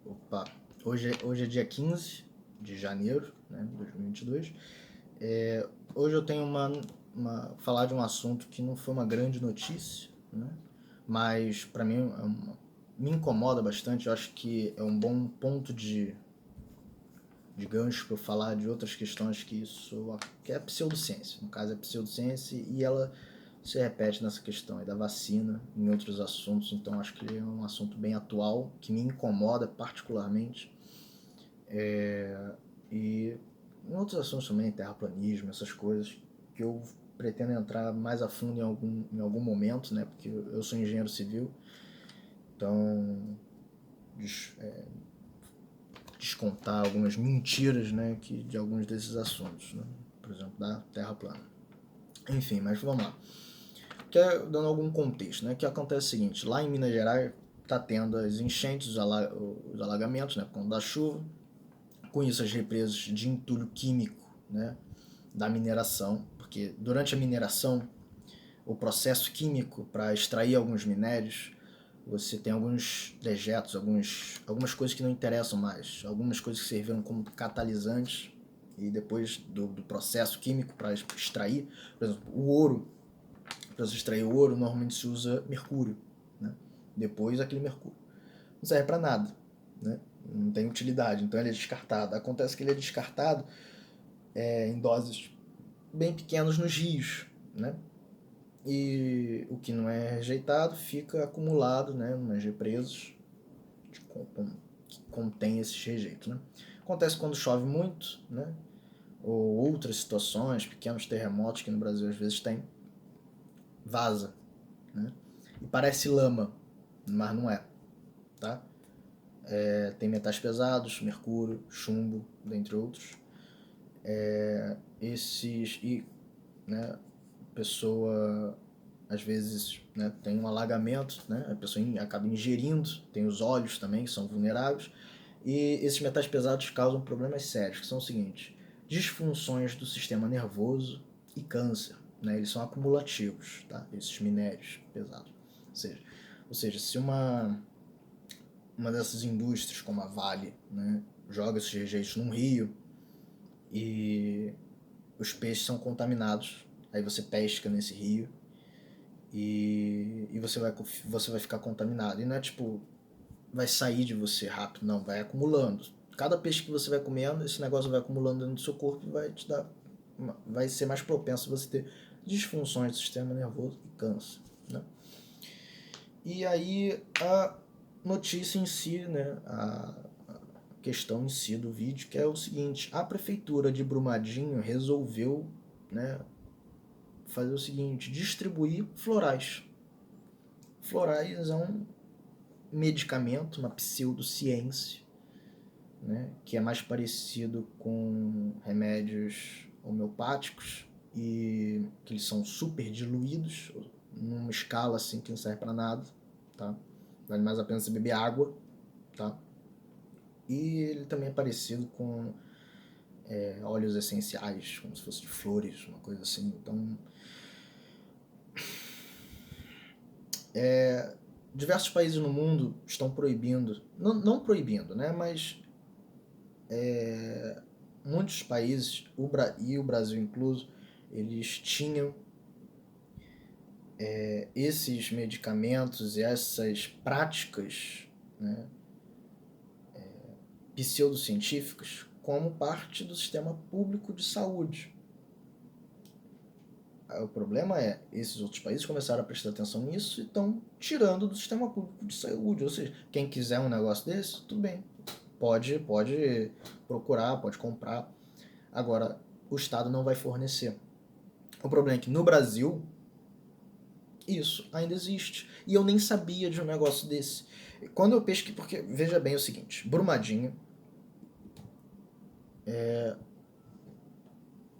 Opa, hoje é dia 15 de janeiro, né, de 2022. Hoje eu tenho falar de um assunto que não foi uma grande notícia, né, mas para mim me incomoda bastante. Eu acho que é um bom ponto de gancho para eu falar de outras questões que é pseudociência. No caso é pseudociência e ela se repete nessa questão aí da vacina, em outros assuntos. Então acho que é um assunto bem atual, que me incomoda particularmente. E em outros assuntos também, terraplanismo, essas coisas, que eu pretendo entrar mais a fundo em algum momento, né? Porque eu sou engenheiro civil, então descontar algumas mentiras, né, de alguns desses assuntos, né? Por exemplo, da Terra plana. Enfim, mas vamos lá. Dando algum contexto, né? O que acontece é o seguinte: lá em Minas Gerais está tendo as enchentes, os alagamentos, né, quando dá chuva. Com isso, as represas de entulho químico, né, da mineração, porque durante a mineração, o processo químico para extrair alguns minérios, você tem alguns dejetos, algumas coisas que não interessam mais, algumas coisas que serviram como catalisantes, e depois do processo químico para extrair, por exemplo, o ouro. Para você extrair o ouro, normalmente se usa mercúrio, né? Depois aquele mercúrio não serve para nada, né? Não tem utilidade, então ele é descartado. Acontece que ele é descartado em doses bem pequenas nos rios, né? E o que não é rejeitado fica acumulado, né, nas represas que contém esses rejeitos, né? Acontece quando chove muito, né? Ou outras situações, pequenos terremotos que no Brasil às vezes tem, vaza, né? E parece lama, mas não é, tá? Tem metais pesados, mercúrio, chumbo, dentre outros. Né, a pessoa às vezes, né, tem um alagamento, né, a pessoa acaba ingerindo, tem os olhos também que são vulneráveis, e esses metais pesados causam problemas sérios, que são os seguintes: disfunções do sistema nervoso e câncer, né, eles são acumulativos, tá, esses minérios pesados. Ou seja, se uma dessas indústrias, como a Vale, né, joga esses rejeitos num rio e os peixes são contaminados, aí você pesca nesse rio e você vai ficar contaminado. E não é tipo, vai sair de você rápido, não, vai acumulando. Cada peixe que você vai comendo, esse negócio vai acumulando dentro do seu corpo e vai ser mais propenso a você ter disfunções do sistema nervoso e câncer, né? E aí a notícia em si, né, a questão em si do vídeo, que é o seguinte: a prefeitura de Brumadinho resolveu, né, fazer o seguinte: distribuir florais. Florais é um medicamento, uma pseudociência, né, que é mais parecido com remédios homeopáticos, e que eles são super diluídos numa escala assim que não serve para nada, tá? Vale mais a pena você beber água, tá? E ele também é parecido com óleos essenciais, como se fosse de flores, uma coisa assim. Então, diversos países no mundo estão proibindo, não proibindo, né, mas muitos países, e o Brasil incluso, eles tinham esses medicamentos e essas práticas, né, pseudocientíficas como parte do sistema público de saúde. O problema é, esses outros países começaram a prestar atenção nisso e estão tirando do sistema público de saúde. Ou seja, quem quiser um negócio desse, tudo bem, pode procurar, pode comprar. Agora, o Estado não vai fornecer. O problema é que no Brasil, isso ainda existe. E eu nem sabia de um negócio desse. Quando eu pesquei, porque veja bem o seguinte: Brumadinho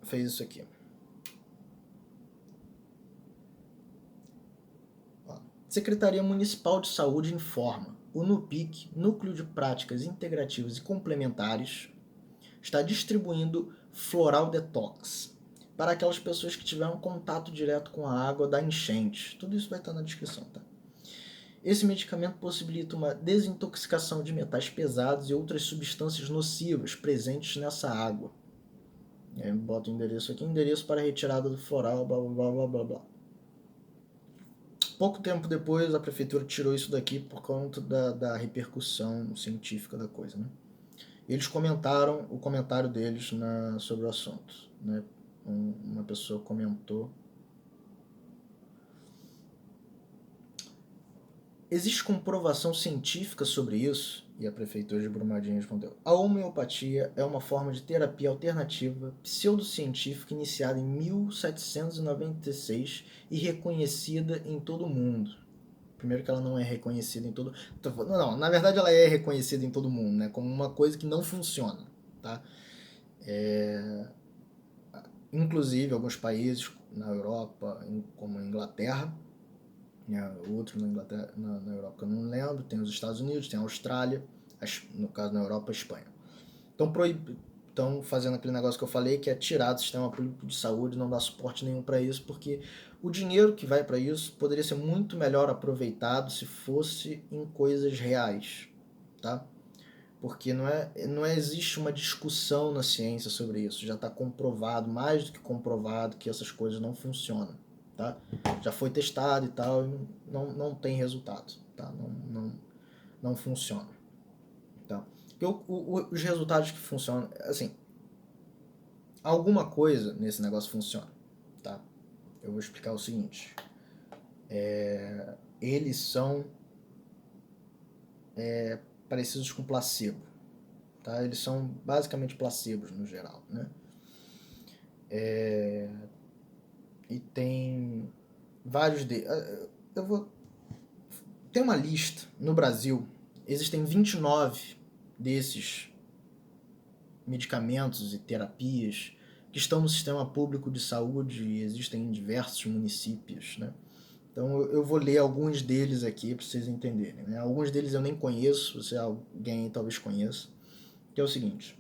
fez isso aqui. Ó. Secretaria Municipal de Saúde informa: o NUPIC, Núcleo de Práticas Integrativas e Complementares, está distribuindo Floral Detox para aquelas pessoas que tiveram contato direto com a água da enchente. Tudo isso vai estar na descrição, tá? Esse medicamento possibilita uma desintoxicação de metais pesados e outras substâncias nocivas presentes nessa água. E aí bota o endereço aqui, endereço para retirada do floral, blá blá blá blá blá blá. Pouco tempo depois, a prefeitura tirou isso daqui por conta da repercussão científica da coisa, né? Eles comentaram o comentário deles sobre o assunto, né? Uma pessoa comentou: existe comprovação científica sobre isso? E a prefeitura de Brumadinho respondeu: a homeopatia é uma forma de terapia alternativa pseudocientífica iniciada em 1796 e reconhecida em todo o mundo. Primeiro que ela não é reconhecida em todo... Não, na verdade ela é reconhecida em todo mundo, né? Como uma coisa que não funciona, tá? Inclusive alguns países na Europa, como a Inglaterra, outro na Inglaterra, na Europa que eu não lembro, tem os Estados Unidos, tem a Austrália, no caso na Europa, a Espanha. Estão fazendo aquele negócio que eu falei, que é tirar do sistema público de saúde, não dar suporte nenhum para isso, porque o dinheiro que vai para isso poderia ser muito melhor aproveitado se fosse em coisas reais, tá? Porque não existe uma discussão na ciência sobre isso, já está comprovado, mais do que comprovado, que essas coisas não funcionam, tá? Já foi testado e tal, e não tem resultado, tá? Não funciona, tá? Os resultados que funcionam, assim, alguma coisa nesse negócio funciona, tá? Eu vou explicar o seguinte: eles são parecidos com placebo, tá? Eles são basicamente placebos no geral, né? E tem vários deles. Tem uma lista no Brasil, existem 29 desses medicamentos e terapias que estão no sistema público de saúde e existem em diversos municípios, né? Então eu vou ler alguns deles aqui para vocês entenderem, né? Alguns deles eu nem conheço, se alguém talvez conheça, que é o seguinte: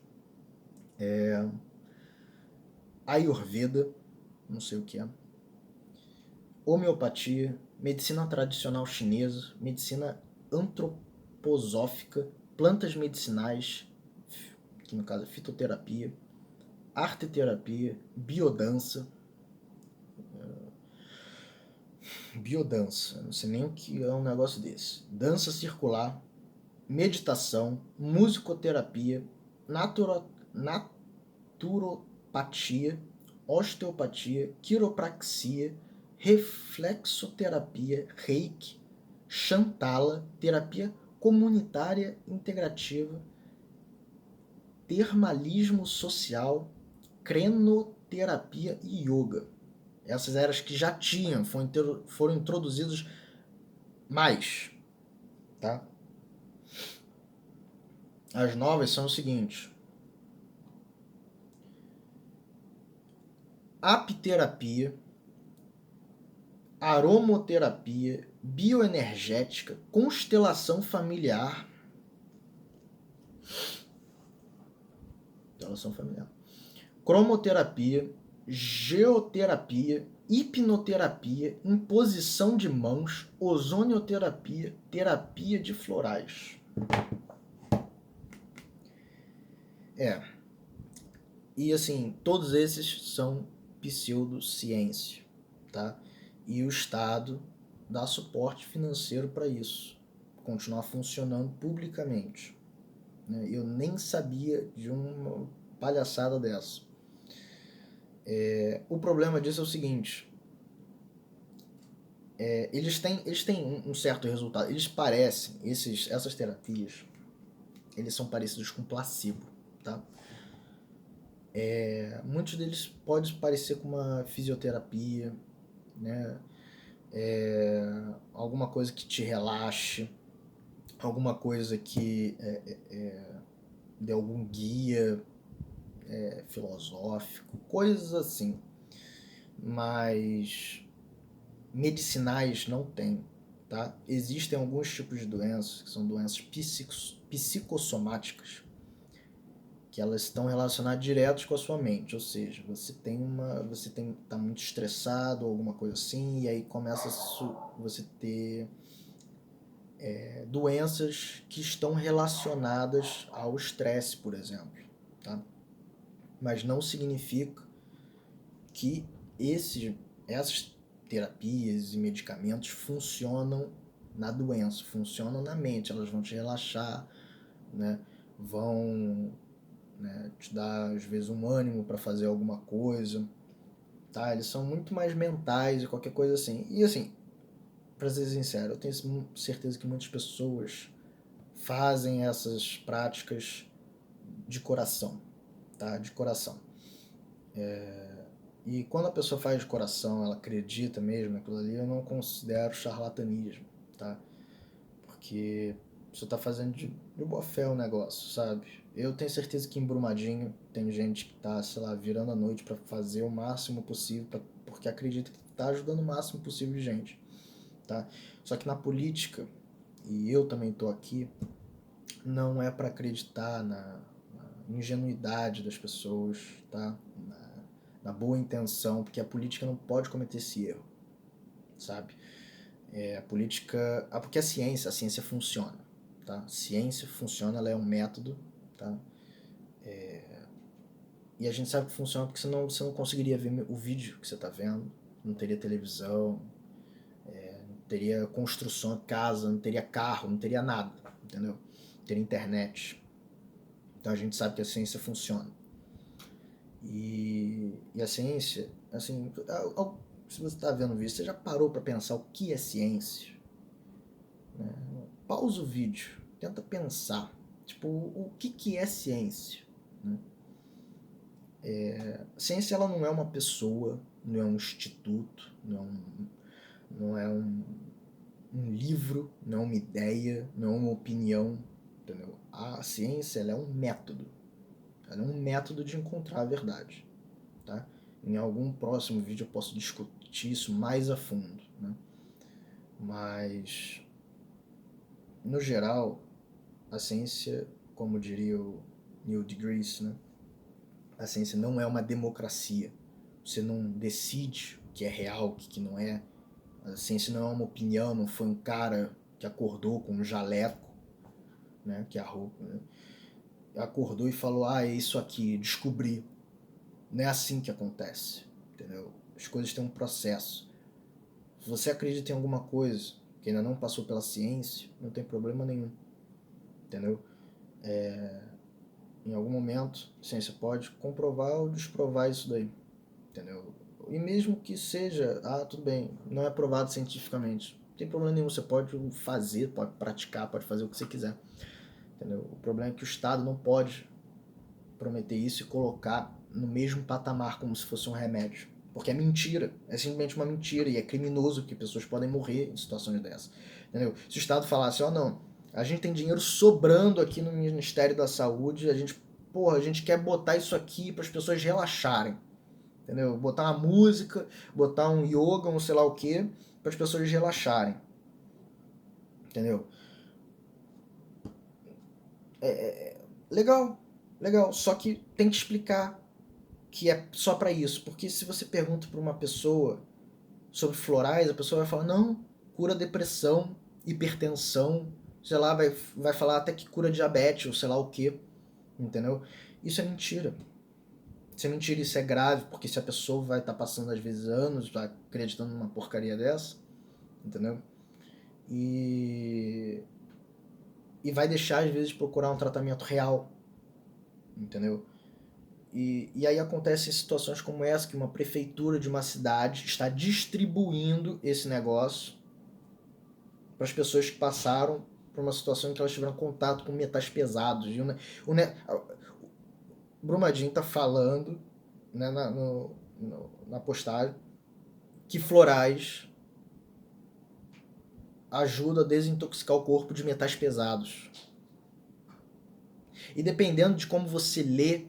Ayurveda, não sei o que é, homeopatia, medicina tradicional chinesa, medicina antroposófica, plantas medicinais, que no caso é fitoterapia, arteterapia, biodança, não sei nem o que é um negócio desse, dança circular, meditação, musicoterapia, naturopatia, osteopatia, quiropraxia, reflexoterapia, reiki, Shantala, terapia comunitária integrativa, termalismo social, crenoterapia e yoga. Essas eram as que já tinham, foram introduzidas mais, tá? As novas são o seguinte: apiterapia, aromoterapia, bioenergética, constelação familiar, cromoterapia, geoterapia, hipnoterapia, imposição de mãos, ozonioterapia, terapia de florais. E assim, todos esses são pseudociência, tá? E o Estado dá suporte financeiro para isso, continuar funcionando publicamente, né? Eu nem sabia de uma palhaçada dessa. O problema disso é o seguinte: eles têm um certo resultado. Eles parecem, essas terapias, eles são parecidos com placebo, tá? Muitos deles podem parecer com uma fisioterapia, né? Alguma coisa que te relaxe, alguma coisa que dê algum guia filosófico, coisas assim. Mas medicinais não tem, tá? Existem alguns tipos de doenças, que são doenças psicossomáticas, que elas estão relacionadas direto com a sua mente, ou seja, você tá muito estressado ou alguma coisa assim, e aí começa você ter doenças que estão relacionadas ao estresse, por exemplo, tá? Mas não significa que essas terapias e medicamentos funcionam na doença, funcionam na mente, elas vão te relaxar, né? Vão, né, te dar às vezes um ânimo para fazer alguma coisa, tá? Eles são muito mais mentais e qualquer coisa assim. E assim, para ser sincero, eu tenho certeza que muitas pessoas fazem essas práticas de coração, tá? De coração. E quando a pessoa faz de coração, ela acredita mesmo naquilo ali, eu não considero charlatanismo, tá? Porque você tá fazendo de boa fé o negócio, sabe? Eu tenho certeza que em Brumadinho tem gente que tá, sei lá, virando a noite para fazer o máximo possível, porque acredita que tá ajudando o máximo possível de gente, tá? Só que na política, e eu também tô aqui, não é para acreditar na ingenuidade das pessoas, tá? Na boa intenção, porque a política não pode cometer esse erro, sabe? A política, porque a ciência funciona, tá? A ciência funciona, ela é um método, tá? E a gente sabe que funciona porque senão você não conseguiria ver o vídeo que você está vendo, não teria televisão, não teria construção de casa, não teria carro, não teria nada, entendeu? Não teria internet. Então a gente sabe que a ciência funciona. E a ciência, assim, se você está vendo o vídeo, você já parou para pensar o que é ciência? Né? Pausa o vídeo, tenta pensar, tipo, o que é ciência? Né? Ciência, ela não é uma pessoa, não é um instituto, não é um livro, não é uma ideia, não é uma opinião, entendeu? A ciência, ela é um método. Ela é um método de encontrar a verdade, tá? Em algum próximo vídeo eu posso discutir isso mais a fundo, né? Mas, no geral, a ciência, como diria o Neil deGrasse, né? A ciência não é uma democracia. Você não decide o que é real, o que não é. A ciência não é uma opinião, não foi um cara que acordou com um jaleco, né? Que é a roupa, né? Acordou e falou, é isso aqui, descobri. Não é assim que acontece, entendeu? As coisas têm um processo. Se você acredita em alguma coisa que ainda não passou pela ciência, não tem problema nenhum, entendeu? Em algum momento, a ciência pode comprovar ou desprovar isso daí, entendeu? E mesmo que seja, tudo bem, não é provado cientificamente, não tem problema nenhum, você pode fazer, pode praticar, pode fazer o que você quiser, entendeu? O problema é que o Estado não pode prometer isso e colocar no mesmo patamar como se fosse um remédio. Porque é mentira, é simplesmente uma mentira e é criminoso que pessoas podem morrer em situações dessas. Entendeu? Se o Estado falasse, não, a gente tem dinheiro sobrando aqui no Ministério da Saúde, a gente quer botar isso aqui para as pessoas relaxarem. Entendeu? Botar uma música, botar um yoga, um sei lá o que, para as pessoas relaxarem. Entendeu? Legal, legal. Só que tem que explicar que é só para isso. Porque se você pergunta para uma pessoa sobre florais, a pessoa vai falar, não, cura depressão, hipertensão, sei lá, vai falar até que cura diabetes, ou sei lá o que, entendeu? Isso é mentira. Isso é mentira, isso é grave, porque se a pessoa vai estar passando às vezes anos acreditando numa porcaria dessa, entendeu? E vai deixar às vezes de procurar um tratamento real, entendeu? E aí acontecem situações como essa, que uma prefeitura de uma cidade está distribuindo esse negócio para as pessoas que passaram por uma situação em que elas tiveram contato com metais pesados. E o Brumadinho está falando, né, na postagem, que florais ajudam a desintoxicar o corpo de metais pesados. E dependendo de como você lê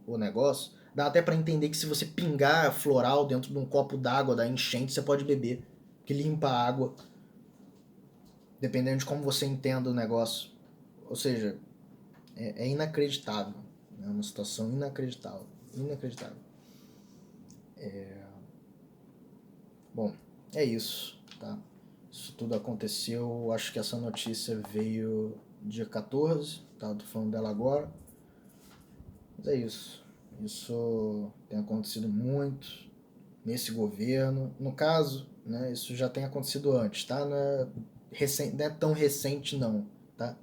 o negócio, dá até para entender que se você pingar floral dentro de um copo d'água da enchente, você pode beber, que limpa a água, dependendo de como você entenda o negócio. Ou seja, é inacreditável. É uma situação inacreditável. Inacreditável. Bom, é isso, tá? Isso tudo aconteceu, acho que essa notícia veio dia 14, tá? Tô falando dela agora. Mas é isso. Isso tem acontecido muito nesse governo. No caso, né, isso já tem acontecido antes, tá? Não é tão recente não, tá?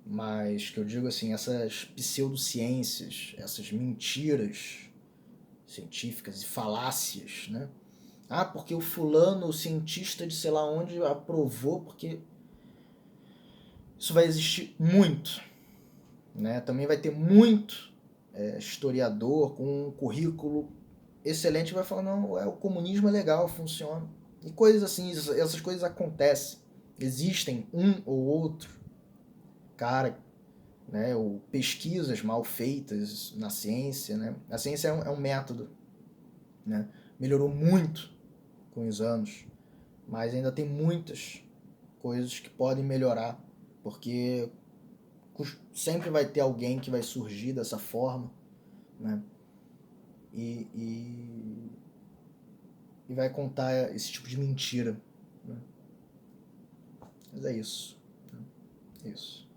Mas que eu digo assim, essas pseudociências, essas mentiras científicas e falácias, né? Ah, porque o fulano, o cientista de sei lá onde aprovou, porque isso vai existir muito, né? Também vai ter muito historiador com um currículo excelente vai falar, não, o comunismo é legal, funciona. E coisas assim, essas coisas acontecem. Existem um ou outro cara, né, ou pesquisas mal feitas na ciência, né? A ciência é um método, né? Melhorou muito com os anos, mas ainda tem muitas coisas que podem melhorar, porque sempre vai ter alguém que vai surgir dessa forma, né? E, e, e vai contar esse tipo de mentira, né? Mas é isso, né? É isso.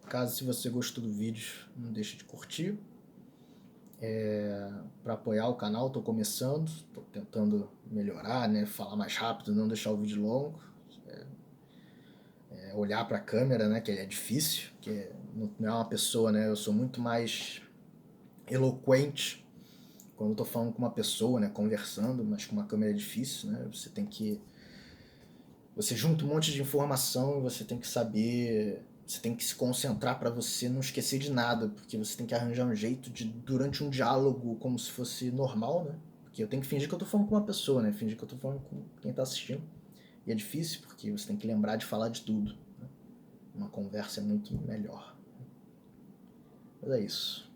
Caso se você gostou do vídeo, não deixe de curtir. Para apoiar o canal, estou começando, estou tentando melhorar, né? Falar mais rápido, não deixar o vídeo longo. Olhar para a câmera, né? Que é difícil, que não é uma pessoa, né? Eu sou muito mais eloquente quando estou falando com uma pessoa, né? Conversando, mas com uma câmera é difícil, né? Você junta um monte de informação e você tem que saber, você tem que se concentrar para você não esquecer de nada, porque você tem que arranjar um jeito de, durante um diálogo, como se fosse normal, né? Porque eu tenho que fingir que eu tô falando com uma pessoa, né? Fingir que eu tô falando com quem tá assistindo. E é difícil, porque você tem que lembrar de falar de tudo, né? Uma conversa é muito melhor. Mas é isso.